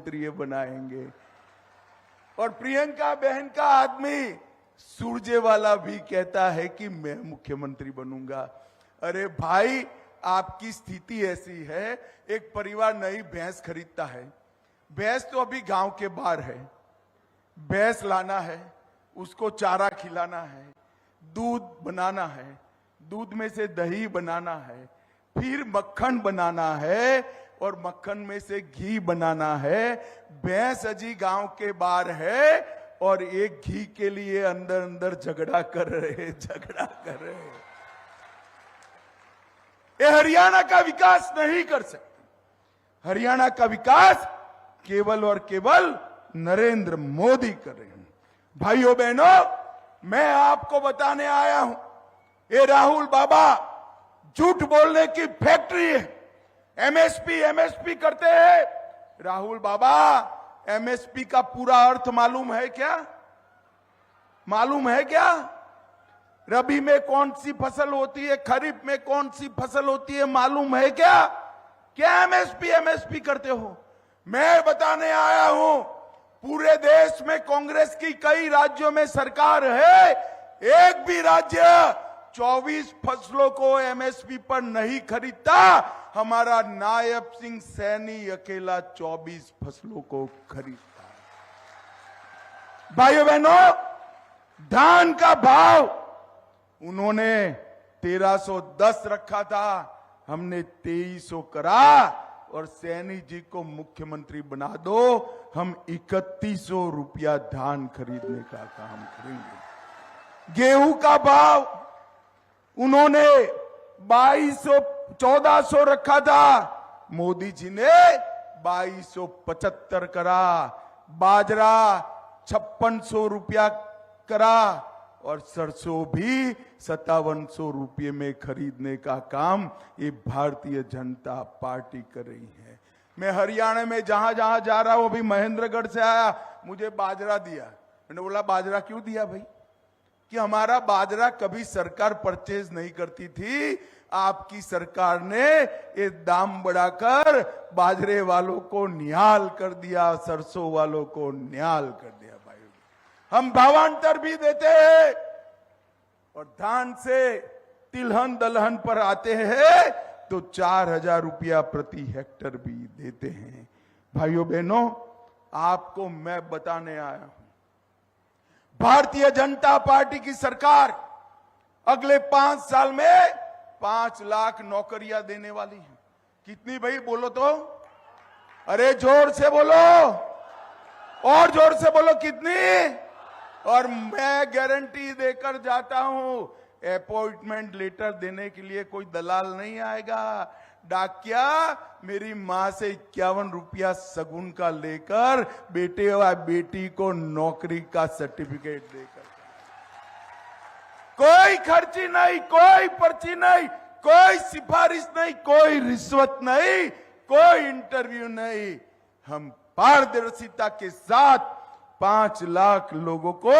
मुख्यमंत्री बनाएंगे। और प्रियंका बहन का आदमी सुरजेवाला भी कहता है कि मैं मुख्यमंत्री बनूंगा। अरे भाई, आपकी स्थिति ऐसी है, एक परिवार नई भैंस खरीदता है, भैंस तो अभी गांव के बाहर है, भैंस लाना है, उसको चारा खिलाना है, दूध बनाना है, दूध में से दही बनाना है, फिर मक्खन बनाना है और मक्खन में से घी बनाना है। भैंस अजी गांव के बाहर है और एक घी के लिए अंदर अंदर झगड़ा कर रहे। ये हरियाणा का विकास नहीं कर सकते। हरियाणा का विकास केवल और केवल नरेंद्र मोदी कर रहे हैं। भाइयों बहनों, मैं आपको बताने आया हूं, ये राहुल बाबा झूठ बोलने की फैक्ट्री है। एमएसपी करते हैं। राहुल बाबा, एमएसपी का पूरा अर्थ मालूम है क्या? मालूम है क्या? रबी में कौन सी फसल होती है, खरीफ में कौन सी फसल होती है, मालूम है क्या? क्या एमएसपी करते हो? मैं बताने आया हूं, पूरे देश में कांग्रेस की कई राज्यों में सरकार है, एक भी राज्य 24 फसलों को एमएसपी पर नहीं खरीदता। हमारा नायब सिंह सैनी अकेला 24 फसलों को खरीदता है। भाइयों बहनों, धान का भाव उन्होंने 1310 रखा था, हमने 2300 करा और सैनी जी को मुख्यमंत्री बना दो, हम 3100 रुपया धान खरीदने का काम करेंगे। गेहूं का भाव उन्होंने 1400 रखा था, मोदी जी ने 2275 करा। बाजरा 5600 रुपया करा और सरसों भी 5700 रुपये में खरीदने का काम ये भारतीय जनता पार्टी कर रही है। मैं हरियाणा में जहां जहां जा रहा हूं, अभी महेंद्रगढ़ से आया, मुझे बाजरा दिया। मैंने बोला बाजरा क्यों दिया भाई? कि हमारा बाजरा कभी सरकार परचेज नहीं करती थी, आपकी सरकार ने ये दाम बढ़ाकर बाजरे वालों को निहाल कर दिया, सरसों वालों को निहाल कर दिया। भाई, हम भावांतर भी देते हैं और धान से तिलहन दलहन पर आते हैं तो 4000 रुपया प्रति हेक्टर भी देते हैं। भाइयों बहनों, आपको मैं बताने आया हूं, भारतीय जनता पार्टी की सरकार अगले 5 साल में 5 लाख नौकरियां देने वाली है। कितनी भाई बोलो तो? अरे जोर से बोलो, और जोर से बोलो, कितनी? और मैं गारंटी देकर जाता हूं, अपॉइंटमेंट लेटर देने के लिए कोई दलाल नहीं आएगा। डाकिया मेरी मां से 51 रुपया सगुन का लेकर बेटे और बेटी को नौकरी का सर्टिफिकेट देकर, कोई खर्ची नहीं, कोई पर्ची नहीं, कोई सिफारिश नहीं, कोई रिश्वत नहीं, कोई इंटरव्यू नहीं। हम पारदर्शिता के साथ 5 लाख लोगों को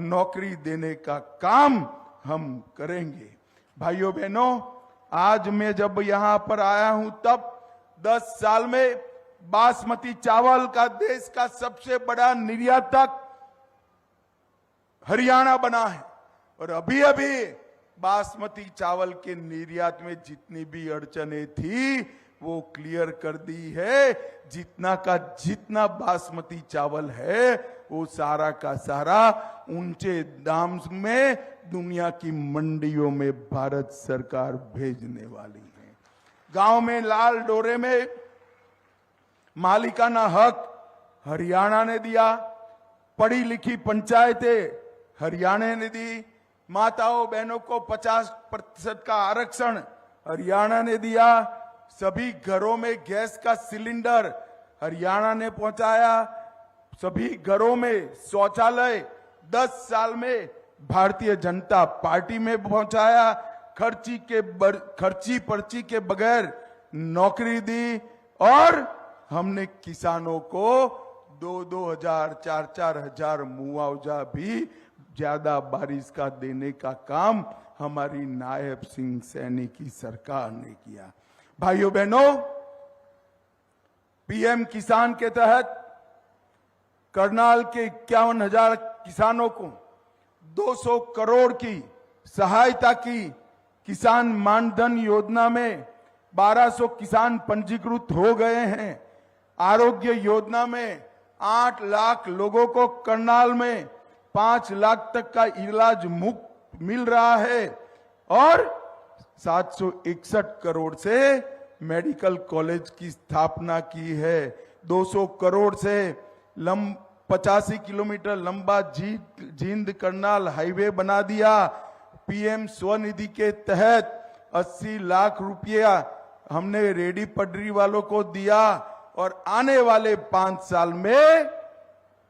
नौकरी देने का काम हम करेंगे। भाइयों बहनों, आज मैं जब यहां पर आया हूं तब 10 साल में बासमती चावल का देश का सबसे बड़ा निर्यातक हरियाणा बना है। और अभी अभी बासमती चावल के निर्यात में जितनी भी अड़चने थी वो क्लियर कर दी है। जितना का जितना बासमती चावल है वो सारा का सारा ऊंचे दाम में दुनिया की मंडियों में भारत सरकार भेजने वाली है। गांव में लाल डोरे में मालिकाना हक हरियाणा ने दिया, पढ़ी लिखी पंचायतें हरियाणा ने दी, माताओं बहनों को 50% का आरक्षण हरियाणा ने दिया, सभी घरों में गैस का सिलेंडर हरियाणा ने पहुंचाया, सभी घरों में शौचालय 10 साल में भारतीय जनता पार्टी में पहुंचाया, खर्ची पर्ची के बगैर नौकरी दी और हमने किसानों को 2-2 हजार 4-4 हजार मुआवजा भी ज्यादा बारिश का देने का काम हमारी नायब सिंह सैनी की सरकार ने किया। भाइयों बहनों, पीएम किसान के तहत करनाल के 51,000 किसानों को 200 करोड़ की सहायता की। किसान मानधन योजना में 1200 किसान पंजीकृत हो गए हैं। आरोग्य योजना में 8 लाख लोगों को करनाल में 5 लाख तक का इलाज मुफ्त मिल रहा है और 761 करोड़ से मेडिकल कॉलेज की स्थापना की है। 200 करोड़ से 85 किलोमीटर लंबा जींद करनाल हाईवे बना दिया। पीएम स्वनिधि के तहत 80 लाख रुपया हमने रेडी पटरी वालों को दिया और आने वाले 5 साल में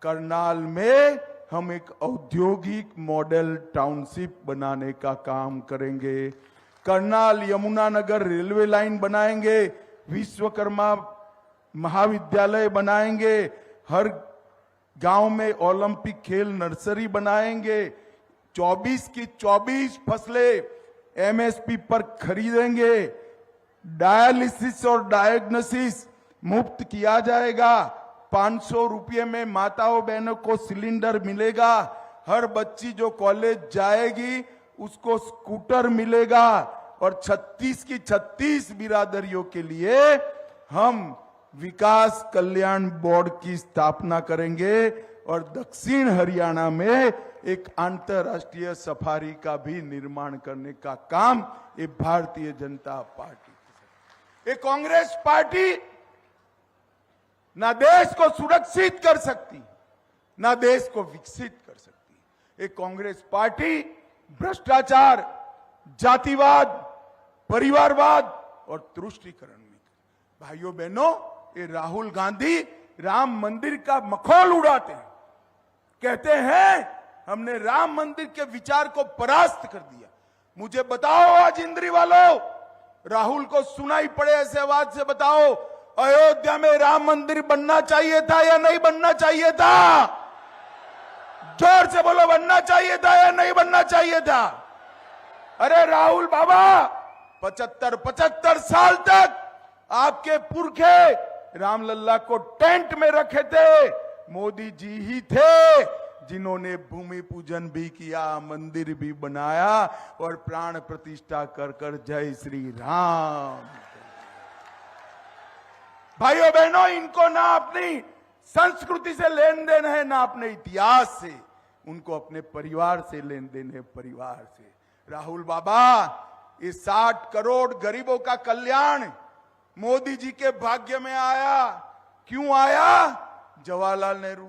करनाल में हम एक औद्योगिक मॉडल टाउनशिप बनाने का काम करेंगे। करनाल यमुनानगर रेलवे लाइन बनाएंगे, विश्वकर्मा महाविद्यालय बनाएंगे, हर गांव में ओलंपिक खेल नर्सरी बनाएंगे, 24 की 24 फसलें एमएसपी पर खरीदेंगे, डायलिसिस और डायग्नोसिस मुफ्त किया जाएगा, 500 रुपये में माताओं बहनों को सिलेंडर मिलेगा, हर बच्ची जो कॉलेज जाएगी उसको स्कूटर मिलेगा और 36 की 36 बिरादरियों के लिए हम विकास कल्याण बोर्ड की स्थापना करेंगे और दक्षिण हरियाणा में एक अंतर्राष्ट्रीय सफारी का भी निर्माण करने का काम ये भारतीय जनता पार्टी, ये कांग्रेस पार्टी ना देश को सुरक्षित कर सकती, ना देश को विकसित कर सकती। ये कांग्रेस पार्टी भ्रष्टाचार, जातिवाद, परिवारवाद और तुष्टीकरण में। भाइयों बहनों, ये राहुल गांधी राम मंदिर का मखौल उड़ाते हैं, कहते हैं हमने राम मंदिर के विचार को परास्त कर दिया। मुझे बताओ आज इंद्री वालों, राहुल को सुनाई पड़े ऐसे आवाज से बताओ, अयोध्या में राम मंदिर बनना चाहिए था या नहीं बनना चाहिए था? जोर से बोलो, बनना चाहिए था या नहीं बनना चाहिए था? अरे राहुल बाबा, 75 साल तक आपके पुरखे रामलल्ला को टेंट में रखे थे। मोदी जी ही थे जिन्होंने भूमि पूजन भी किया, मंदिर भी बनाया और प्राण प्रतिष्ठा कर कर जय श्री राम। भाइयों बहनों, इनको ना अपनी संस्कृति से लेन देन है, ना अपने इतिहास से, उनको अपने परिवार से लेन देन है, परिवार से। राहुल बाबा, इस 60 करोड़ गरीबों का कल्याण मोदी जी के भाग्य में आया। क्यों आया? जवाहरलाल नेहरू,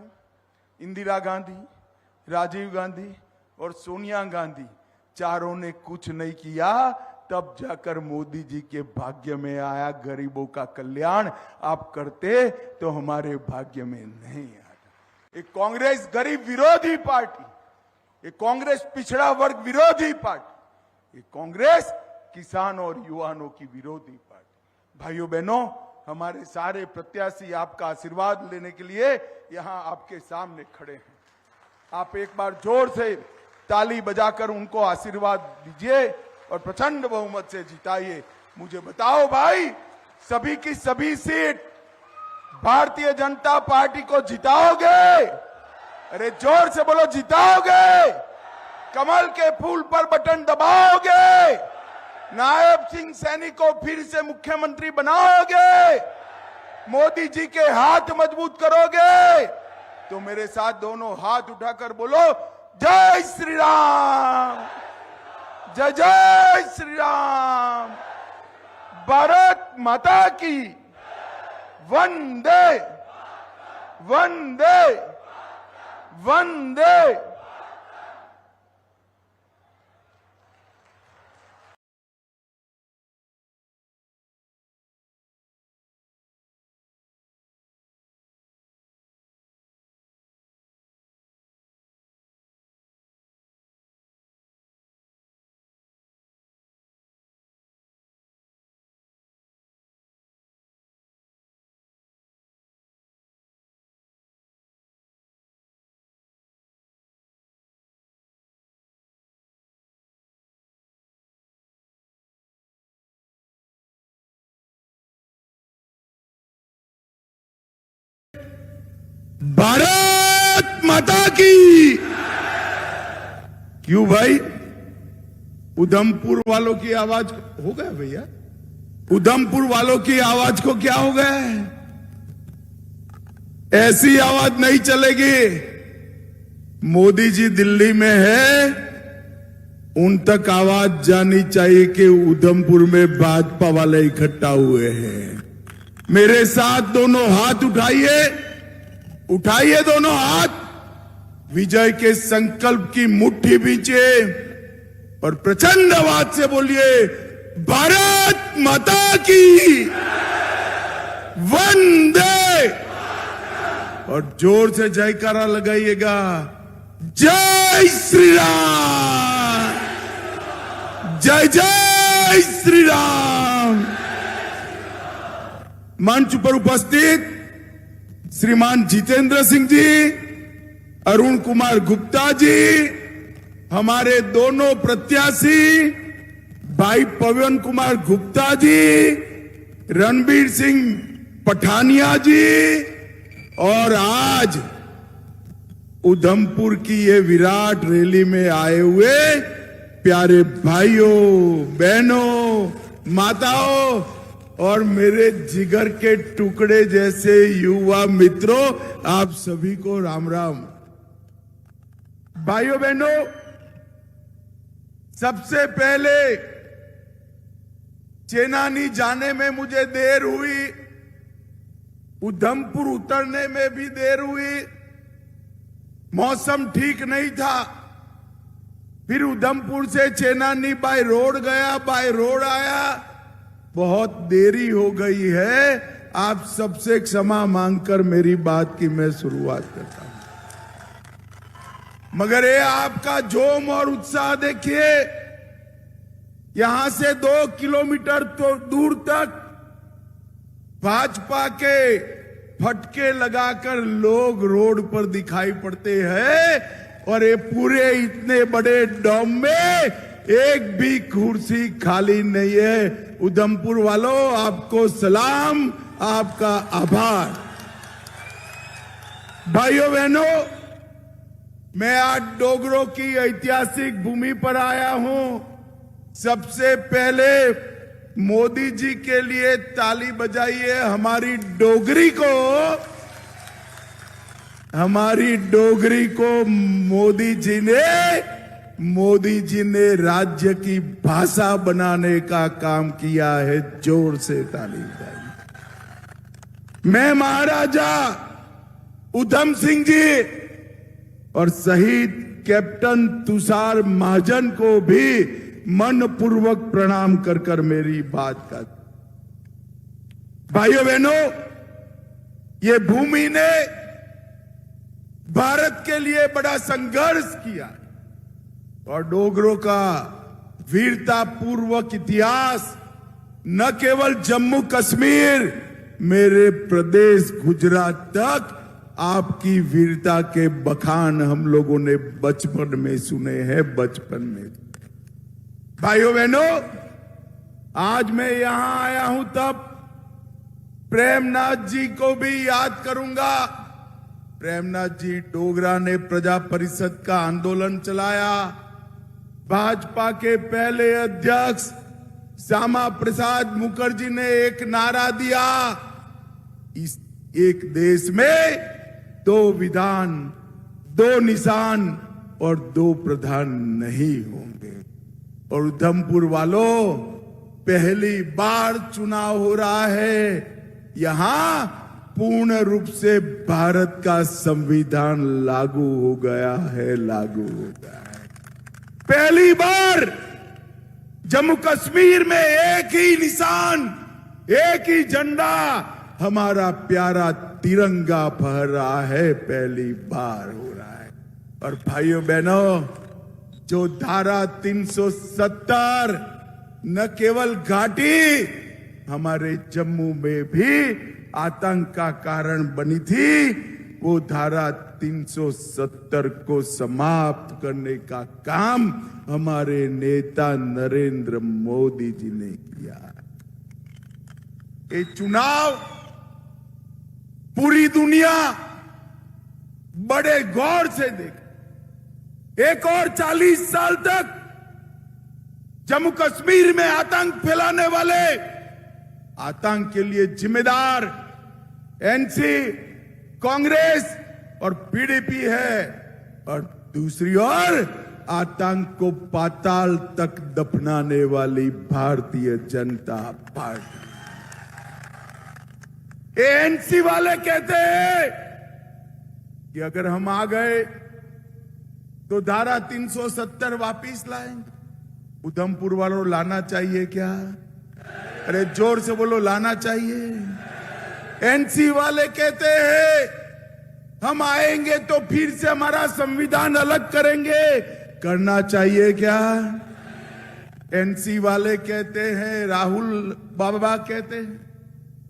इंदिरा गांधी, राजीव गांधी और सोनिया गांधी चारों ने कुछ नहीं किया, तब जाकर मोदी जी के भाग्य में आया गरीबों का कल्याण। आप करते तो हमारे भाग्य में नहीं आता। एक कांग्रेस गरीब विरोधी पार्टी, एक कांग्रेस पिछड़ा वर्ग विरोधी पार्टी, एक कांग्रेस किसान और युवाओं की विरोधी पार्टी। भाइयों बहनों, हमारे सारे प्रत्याशी आपका आशीर्वाद लेने के लिए यहां आपके सामने खड़े हैं। आप एक बार जोर से ताली बजाकर उनको आशीर्वाद दीजिए और प्रचंड बहुमत से जिताइए। मुझे बताओ भाई, सभी की सभी सीट भारतीय जनता पार्टी को जिताओगे? अरे जोर से बोलो, जिताओगे? कमल के फूल पर बटन दबाओगे? नायब सिंह सैनी को फिर से मुख्यमंत्री बनाओगे? मोदी जी के हाथ मजबूत करोगे? तो मेरे साथ दोनों हाथ उठाकर बोलो, जय श्री राम, जय जय श्री राम, भारत माता की, वंदे वंदे वंदे। भारत माता की। क्यों भाई? उधमपुर वालों की आवाज हो गया भैया, उधमपुर वालों की आवाज को क्या हो गया है? ऐसी आवाज नहीं चलेगी। मोदी जी दिल्ली में है, उन तक आवाज जानी चाहिए कि उधमपुर में भाजपा वाले इकट्ठा हुए हैं। मेरे साथ दोनों हाथ उठाइए, उठाइए दोनों हाथ, विजय के संकल्प की मुट्ठी बींचे और प्रचंड आवाज से बोलिए, भारत माता की वंदे, और जोर से जयकारा लगाइएगा, जय श्री राम, जय जय श्री राम। मंच पर उपस्थित श्रीमान जितेंद्र सिंह जी, अरुण कुमार गुप्ता जी, हमारे दोनों प्रत्याशी भाई पवन कुमार गुप्ता जी, रणबीर सिंह पठानिया जी, और आज उधमपुर की ये विराट रैली में आए हुए प्यारे भाइयों, बहनों, माताओं और मेरे जिगर के टुकड़े जैसे युवा मित्रों, आप सभी को राम राम। भाइयों बहनों, सबसे पहले चेनानी जाने में मुझे देर हुई, उधमपुर उतरने में भी देर हुई, मौसम ठीक नहीं था। फिर उधमपुर से चेनानी बाय रोड गया, बाय रोड आया, बहुत देरी हो गई है। आप सबसे क्षमा मांगकर मेरी बात की मैं शुरुआत करता हूं। मगर ये आपका जोम और उत्साह देखिए, यहां से 2 किलोमीटर तो दूर तक भाजपा के फटके लगाकर लोग रोड पर दिखाई पड़ते हैं, और ये पूरे इतने बड़े डॉम में एक भी कुर्सी खाली नहीं है। उधमपुर वालों, आपको सलाम, आपका आभार। भाइयों बहनों, मैं आज डोगरों की ऐतिहासिक भूमि पर आया हूं। सबसे पहले मोदी जी के लिए ताली बजाइए। हमारी डोगरी को मोदी जी ने राज्य की भाषा बनाने का काम किया है। जोर से ताली बजाइए। मैं महाराजा उधम सिंह जी और शहीद कैप्टन तुषार महाजन को भी मनपूर्वक प्रणाम कर मेरी बात कर। भाइयों बहनों, ये भूमि ने भारत के लिए बड़ा संघर्ष किया, और डोगरों का वीरता पूर्वक इतिहास न केवल जम्मू कश्मीर, मेरे प्रदेश गुजरात तक आपकी वीरता के बखान हम लोगों ने बचपन में सुने हैं, बचपन में। भाइयों बहनों, आज मैं यहां आया हूं तब प्रेमनाथ जी को भी याद करूंगा। प्रेमनाथ जी डोगरा ने प्रजा परिषद का आंदोलन चलाया। भाजपा के पहले अध्यक्ष श्यामा प्रसाद मुखर्जी ने एक नारा दिया, इस एक देश में 2 विधान, 2 निशान और 2 प्रधान नहीं होंगे। और उधमपुर वालों, पहली बार चुनाव हो रहा है। यहां पूर्ण रूप से भारत का संविधान लागू हो गया है, लागू हो गया है। पहली बार जम्मू कश्मीर में एक ही निशान, एक ही झंडा, हमारा प्यारा तिरंगा फहर रहा है, पहली बार हो रहा है। और भाइयों बहनों, जो धारा 370 न केवल घाटी, हमारे जम्मू में भी आतंक का कारण बनी थी, वो धारा 370 को समाप्त करने का काम हमारे नेता नरेंद्र मोदी जी ने किया। ये चुनाव पूरी दुनिया बड़े गौर से देखें। एक और 40 साल तक जम्मू कश्मीर में आतंक फैलाने वाले, आतंक के लिए जिम्मेदार एनसी, कांग्रेस और पीडीपी है, और दूसरी ओर आतंक को पाताल तक दफनाने वाली भारतीय जनता पार्टी। एएनसी वाले कहते हैं कि अगर हम आ गए तो धारा 370 वापिस लाएंगे। उधमपुर वालों लाना चाहिए क्या? अरे जोर से बोलो, लाना चाहिए। एनसी वाले कहते हैं हम आएंगे तो फिर से हमारा संविधान अलग करेंगे, करना चाहिए क्या? एनसी वाले कहते हैं, राहुल बाबा कहते हैं